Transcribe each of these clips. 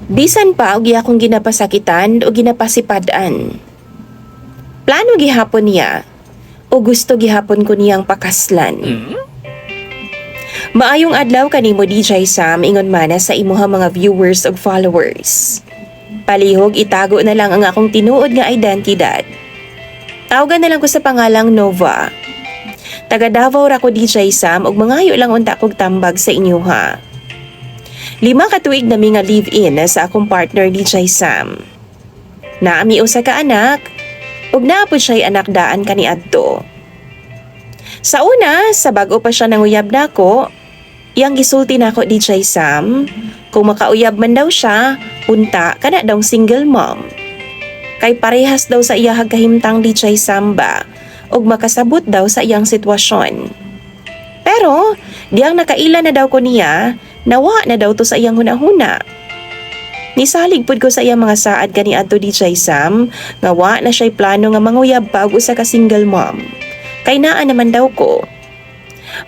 Bisan pa og iya akong ginapasakitan o ginapasipadan. Plano gihapon niya o gusto gihapon ko niyang pakaslan. Maayong adlaw kanimo DJ Sam ingon mana sa imuha mga viewers ug followers. Palihog itago na lang ang akong tinuod nga identidad. Tawagan na lang ko sa pangalang Nova. Taga Davao ra ko DJ Sam ug mangayo lang unta kog tambag sa inyuha. 5 ka tuig na mi nga live-in sa akong partner DJ Sam. Naami usa ka anak ug naapod siya'y anak daan kaniadto. Sa una, sa bag-o pa siya nanguyab nako, iyang gisulti nako DJ Sam, kung makauyab man daw siya, unta kana daw single mom. Kay parehas daw sa iyahag kahimtang DJ Sam ba, ug makasabot daw sa iyang sitwasyon. Pero, diyang nakaila na daw ko niya, nawa na daw to sa iyang hunahuna. Nisalig pud ko sa iyang mga saad kaniadto DJ Sam, nga wa na siya'y plano nga manguyab pa og usa ka single mom. Kay naa naman daw ko.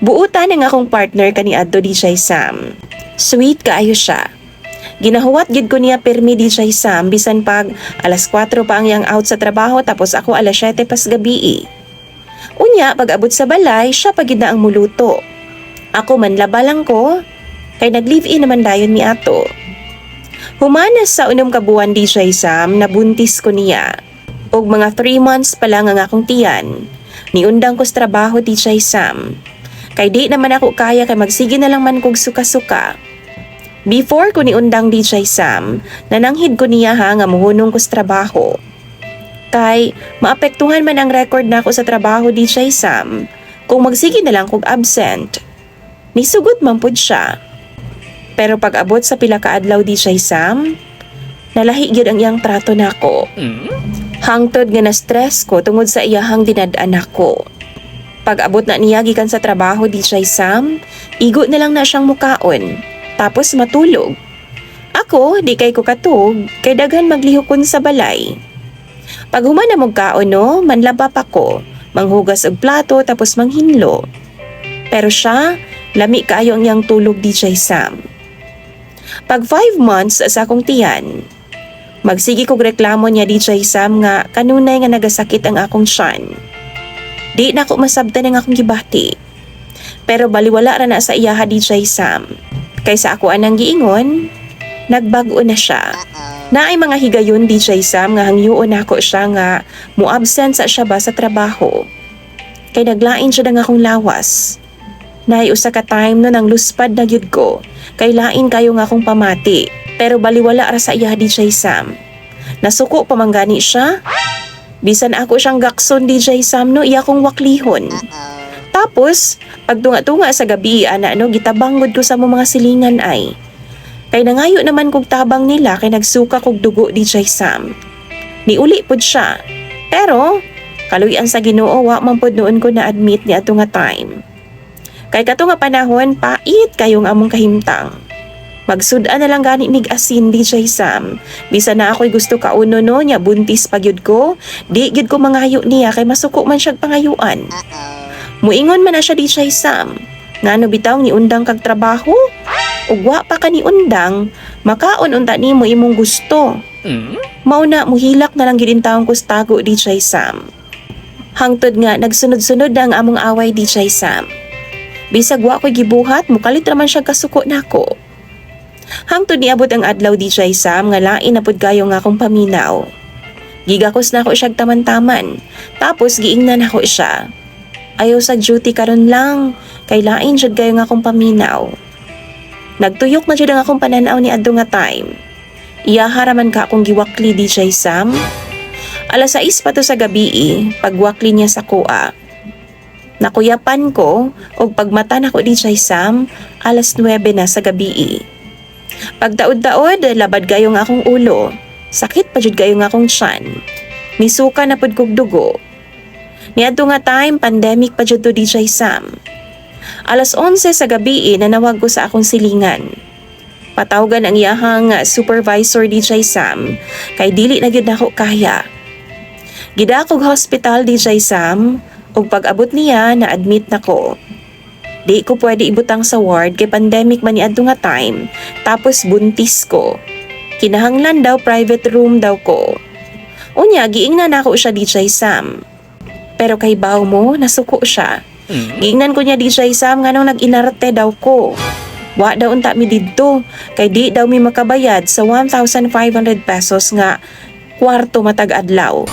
Buutan ang akong partner kaniadto DJ Sam. Sweet kaayo siya. Ginahuwat gid ko niya permi DJ Sam bisan pag alas 4 pa ang yang out sa trabaho tapos ako alas 7 pas gabi. Unya pag abot sa balay siya pagid na ang muluto. Ako man laba lang ko kay nag-live-in naman dayon mi ato. Humanas sa unom ka buwan DJ Sam nabuntis ko niya. Og mga 3 months pa lang ang akong tiyan. Niundang ko sa trabaho DJ Sam. Kay di naman ako kaya kay magsige na lang man kog suka-suka. Before ko niundang DJ Sam, nananghid ko niya ha nga muhunong ko sa trabaho. Kay maapektuhan man ang record nako sa trabaho DJ Sam kung magsige na lang kog absent. Nisugot man pud siya. Pero pag abot sa pila ka adlaw DJ Sam, nalahi gyud ang iyang trato nako. Hangtod nga na-stress ko tungod sa iyahang dinadaan nako. Pag abot na niya gikan sa trabaho DJ Sam, igo na lang na siyang mukaon, tapos matulog. Ako, di kay ko katug, kay daghan maglihokon sa balay. Pag human na magkaon no, manlaba pa ko, manghugas og plato tapos manghinlo. Pero siya, lami kaayo ang iyang tulog DJ Sam. Pag 5 months sa akong tiyan, magsigi kog reklamo niya DJ Sam nga kanunay nga nagasakit ang akong tiyan. Di na ko masabtan ang akong gibati. Pero baliwala ra na sa iyaha DJ Sam. Kaysa ako anang giingon, nagbago na siya. Naay mga higayon DJ Sam nga hangyoon ako siya nga mo-absent sa siya ba sa trabaho. Kay naglain siya ng akong lawas. Naay usa ka time no nang luspad na gyud ko, kay lain kayo nga akong pamati. Pero baliwala ra sa iya DJ Sam. Nasuko pa manggani siya. Bisan ako siyang gakson DJ Sam no iya kong waklihon. Tapos, pagtunga-tunga sa gabi ana no gitabangod ko sa mga silingan ay. Kay nangayo naman kog tabang nila kay nagsuka kog dugo DJ Sam. Niuli pud siya. Pero kaluy-an sa Ginoo wa man pud noon ko na admit ni ato nga time. Kay kato nga panahon, pait kayong among kahimtang. Magsudan na lang gani mig asin DJ Sam. Bisan na ako'y gusto kauno no nya buntis pa gyud ko, di gyud ko mangayo niya kay masuko man siyag pangayuan. Muingon man na siya DJ Sam. Ngano bitaw ni undang kag trabaho? Ug wa pa ka ni undang, makaon unta nimo imong gusto. Mao na muhilak na lang gid intawon ko sa tago DJ Sam. Hangtod nga nagsunod-sunod na ang among away DJ Sam. Bisag wa ko'y gibuhat, mukalit raman siya kasuko nako. Hangtod niabot ang adlaw DJ Sam nga lain na pud kayo nga akong paminaw. Gigakos na ako siyag taman-taman, tapos giingnan ako siya. Ayaw sa duty karon lang, kay lain jud kayo nga akong paminaw. Nagtuyok na jud ang akong pananaw ni adto nga time. Iyaharaman ka akong giwakli DJ Sam. Alas 6 pa to sa gabi pagwakli niya sa kuha. Nakuyapan ko og pagmata nako DJ Sam, alas 9 na sa gabi. Pagdaod-daod, labad kayo nga akong ulo. Sakit pa jud kayo nga akong tiyan. Misuka na pud kog dugo. Niadto nga time, pandemic pa jud to DJ Sam. Alas 11 sa gabi nanawag ko sa akong silingan. Patawgan ang iyahang supervisor DJ Sam, kay dili na gyud nako kaya. Gidakog hospital DJ Sam, ug pag-abot niya na-admit nako. Di ko pwede ibutang sa ward kay pandemic man niadto nga time, tapos buntis ko. Kinahanglan daw private room daw ko. Unya, giingnan ako siya DJ Sam. Pero kay baw mo, nasuko siya. Giingnan ko niya DJ Sam nga nung nag-inarte daw ko. Wa daw unta mi didto, kay di daw mi makabayad sa 1,500 pesos nga kwarto matag adlaw.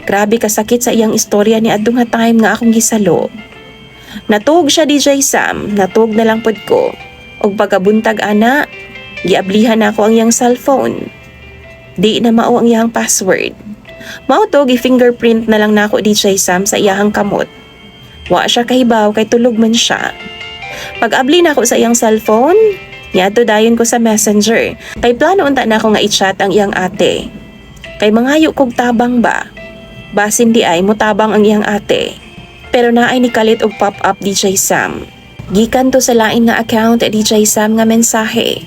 Grabe kasakit sa iyang istorya ni adtong nga time nga akong gisalo. Natug siya DJ Sam, natug na lang pod ko. Og pagkabuntag ana, giablihan ako ang iyang cellphone. Di na mao ang iyang password. Mao to gi-fingerprint na lang nako DJ Sam sa iyang kamot. Wa siya kahibaw kay tulog man siya. Pag-abli na ako sa iyang cellphone, niadto dayon ko sa Messenger. Kay plano unta na ako nga i-chat ang iyang ate. Kay mangayo kog tabang ba? Basin di ay mutabang ang iyang ate. Pero naay ni kalit og pop-up DJ Sam. Gikan to sa lain nga account DJ Sam nga mensahe.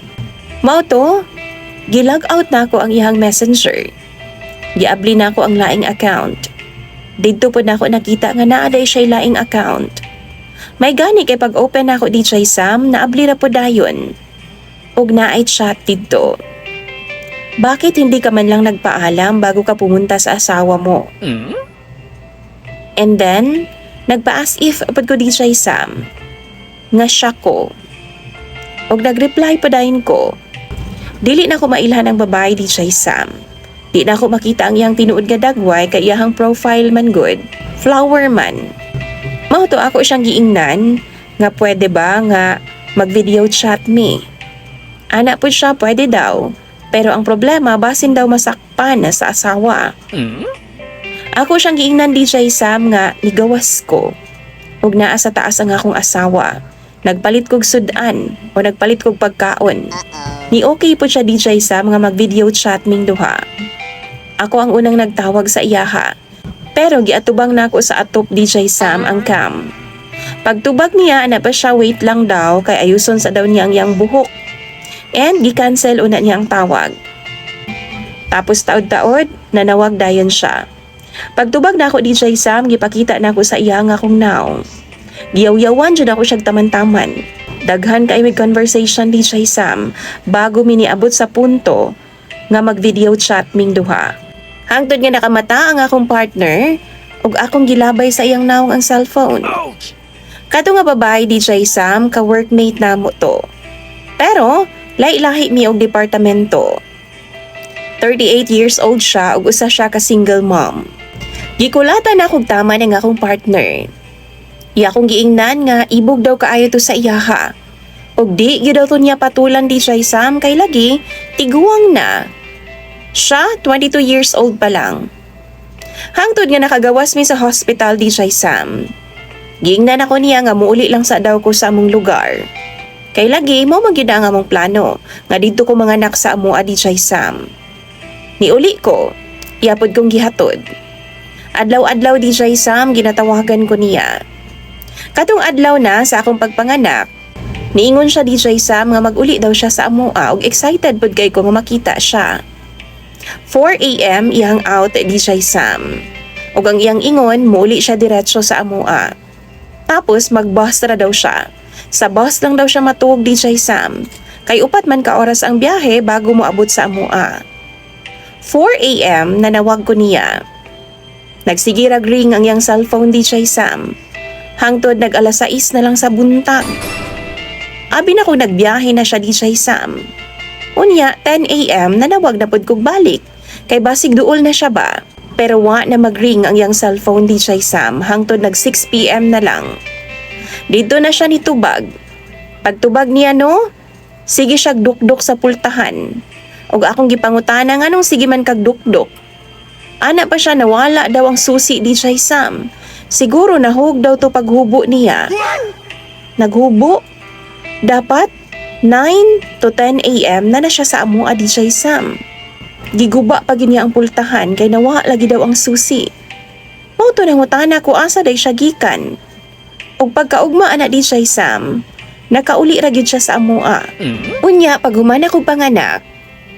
Mao to, gilag out na ako ang iyang Messenger. Giabli na ako ang laing account. Didto po na ako nakita nga naaday siya laing account. May gani kay pag-open na ako DJ Sam, naabli ra po dayon. Og naay chat didto. Bakit hindi ka man lang nagpaalam bago ka pumunta sa asawa mo? And then, nagpa-as if apod ko DJ Sam. Nga siya ko. Og nag-reply pa dayon ko. Dili na ko mailhan ang babae DJ Sam. Di na ako makita ang iyang tinuod nga dagway kay iyang profile man good. Flower man. Mao to ako siyang giingnan nga pwede ba nga mag-video chat me. Ana po siya pwede daw. Pero ang problema basin daw masakpan na sa asawa. Ako siyang giingnan DJ Sam nga nigawas ko. Ug naa sa taas ang akong asawa. Nagpalit kog sudan o nagpalit kog pagkaon. Ni okay po siya DJ Sam nga mag-video chat ming duha. Ako ang unang nagtawag sa iyaha. Pero giatubang na ako sa atop DJ Sam ang cam. Pagtubag niya na pa siya wait lang daw kay ayuson sa daw niya ang iyang buhok. And gi-cancel una niya ang tawag. Tapos taod-taod nanawag dayon siya. Pagtubag na ako DJ Sam gipakita na ako sa iya nga akong naong. Giyaw-yawan jud ako siyang taman-taman. Daghan kay may conversation DJ Sam bago miniabot sa punto nga mag-video chat ming duha. Hangtod nga nakamata ang akong partner ug akong gilabay sa iyang naong ang cellphone. Kato nga babae DJ Sam ka workmate namo to. Pero lahi-lahi mi og departamento. 38 years old siya ug usa siya ka single mom. Gikulatan na kog tama ng akong partner. Iya akong giingnan nga ibog daw kaayo to sa iyaha. Og di gyud daw to niya patulan DJ Sam kay lagi tiguang na. Siya 22 years old pa lang. Hangtod nga nakagawas mi sa hospital DJ Sam. Giingnan ako niya nga muuli lang sa daw ko sa among lugar. Kay lagi mo magyud ang among plano nga didto ko manganak sa amoa DJ Sam. Niuli ko, iapod kong gihatod. Adlaw-adlaw DJ Sam ginatawagan ko niya. Katong adlaw na sa akong pagpanganak, niingon siya DJ Sam nga mag-uli daw siya sa amoa ug excited pud kay ko nga makita siya. 4 AM iyang out DJ Sam. Ug ang iyang ingon muuli siya diretso sa amoa. Tapos mag-bus ra daw siya. Sa bus lang daw siya matuog DJ Sam. Kay upat man ka oras ang biyahe bago mo abot sa amoa. 4 AM nanawag ko niya. Nagsigirag ring ang iyang cellphone DJ Sam. Hangtod nag-alas 6 na lang sa buntag. Abi na ko nagbiyahe na siya DJ Sam. Unya 10 AM nanawag na pud kog balik. Kay basig duol na siya ba. Pero wa na mag-ring ang iyang cellphone DJ Sam hangtod nag 6 PM na lang. Dito na siya nitubag. Pagtubag niya no, sige siya dukdok sa pultahan. Og akong gipangutana nga nung sige man kag dukdok. Ana pa siya nawala daw ang susi DJ Sam. Siguro nahug daw to paghubo niya. Naghubo? Dapat 9 to 10 AM na siya sa amoa DJ Sam. Giguba pa niya ang pultahan kay nawa lagi daw ang susi. Mao to nangutana ko asa day siya gikan. Og pagkaugma ana DJ Sam, nakauli ra gyud siya sa amoa. Unya pag humana ko panganak,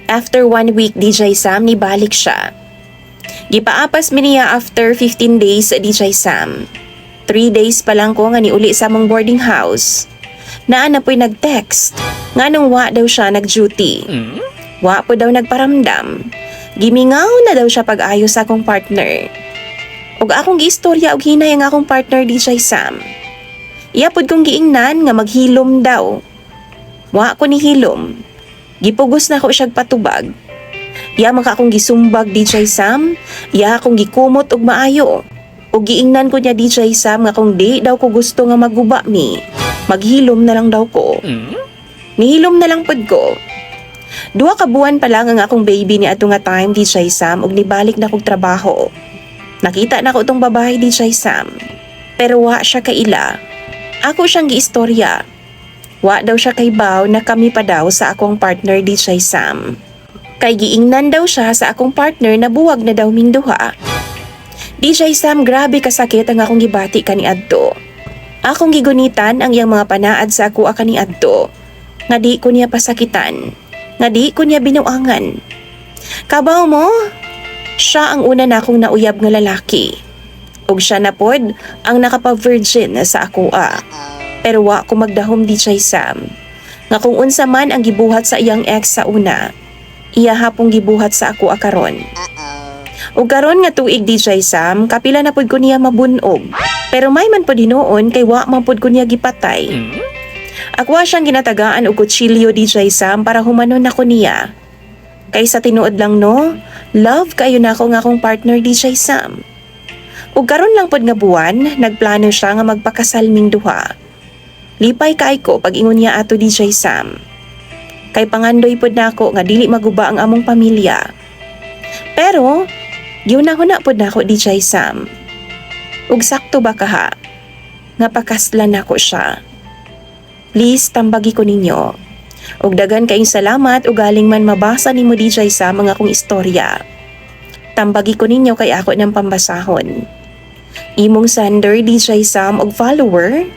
after 1 week DJ Sam nibalik siya. Gipaapas mi niya after 15 days DJ Sam. 3 days pa lang ko nga niuli sa among boarding house. Naa na po'y nag-text nga nung wa daw siya nag-duty. Wa po daw nagparamdam. Gimingaw na daw siya pag-ayo sa akong partner. Ug akong giistorya og hinay ang akong partner DJ Sam. Iya pod kong giingnan nga maghilom daw. Wa ko ni hilom. Gipugos na ko siyag patubag. Iya maka akong gisumbag DJ Sam, iya akong gikumot og maayo. Ug giingnan ko niya DJ Sam nga kung di daw ko gusto nga maguba mi, maghilom na lang daw ko. Nihilom na lang pod ko. 2 ka buwan pa lang ang akong baby ni ato nga time DJ Sam ug nibalik na kog trabaho. Nakita na ko tong babae DJ Sam. Pero wa siya kaila. Ako siyang giistorya. Wa daw siya kay Bao na kami pa daw sa akong partner DJ Sam. Kay giingnan daw siya sa akong partner na buwag na daw ming duha. DJ Sam, grabe kasakit ang akong gibati kaniadto. Akong gigunitan ang iyang mga panaad sa ako kaniadto. Nga di ko niya pasakitan. Nga di ko niya binuangan. Kabaw mo? Siya ang una na akong nauyab nga lalaki. Ug siya na pod ang nakapa-virgin sa ako Pero wa ko magdahom DJ Sam. Nga kung unsa man ang gibuhat sa iyang ex sa una, iya hapong gibuhat sa ako karon. Ug karon nga tuig DJ Sam, kapila na pod ko niya mabunog. Pero may man pod hinuon kay wa man pod ko niya gipatay. Akwa siyang ginatagaan og kutsilyo DJ Sam para humanon ako niya. Kay sa tinuod lang no, love kayo na ako nga akong partner DJ Sam. Ug karon lang pod nga buwan, nagplano siya nga magpakasal ming duha. Lipay kay ko pag ingon niya ato DJ Sam. Kay pangandoy pod nako nga dili maguba ang among pamilya. Pero giunahuna pod nako DJ Sam. Ug sakto ba kaha nga pakaslan nako siya. Please tambagi ko ninyo. Ug dagan kayong salamat ug galing man mabasa nimo DJ Sam ang akong istorya. Tambagi ko ninyo kay ako ng pambasahon. Imong sender DJ Sam og follower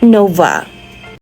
Nova.